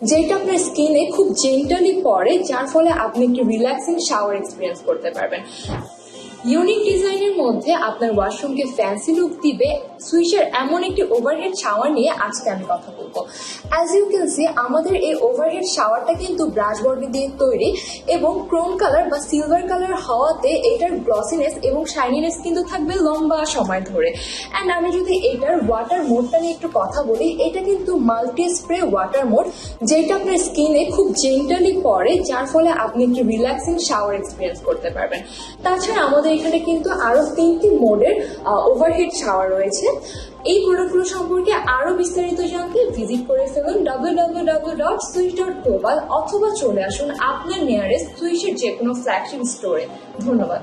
যেটা আপনার স্কিনে খুব জেন্টালি পড়ে, যার ফলে আপনি একটি রিল্যাক্সিং শাওয়ার এক্সপিরিয়েন্স করতে পারবেন। ইউনিক ডিজাইনের মধ্যে আপনার ওয়াশরুমকে ফ্যান্সি লুক দিবে সুইসের এমন একটি ওভারহেড শাওয়ার নিয়ে আজকে আমি কথা বলবো। অ্যাজ ইউ ক্যান সি, আমাদের এই ওভারহেড শাওয়ারটা কিন্তু ব্রাশ বডি দিয়ে তৈরি এবং ক্রোম কালার বা সিলভার কালার হওয়াতে এটার গ্লসিনেস এবং শাইনিনেস কিন্তু থাকবে লম্বা সময় ধরে। অ্যান্ড আমি যদি এটার ওয়াটার মোডটা নিয়ে একটু কথা বলি, এটা কিন্তু মাল্টি স্প্রে ওয়াটার মোড, যেটা আপনার স্কিনে খুব জেন্টালি পড়ে, যার ফলে আপনি একটি রিল্যাক্সিং শাওয়ার এক্সপিরিয়েন্স করতে পারবেন। তাছাড়া আমাদের এখানে কিন্তু আরো 3টি মোডের ওভারহেড শাওয়ার রয়েছে। এই প্রোডাক্টগুলো সম্পর্কে আরো বিস্তারিত জানতে ভিজিট করে ফেলুন www.swiss.global অথবা চলে আসুন আপনার নিয়ারেস্ট সুইসের যে কোনো ফ্ল্যাগশিপ স্টোরে। ধন্যবাদ।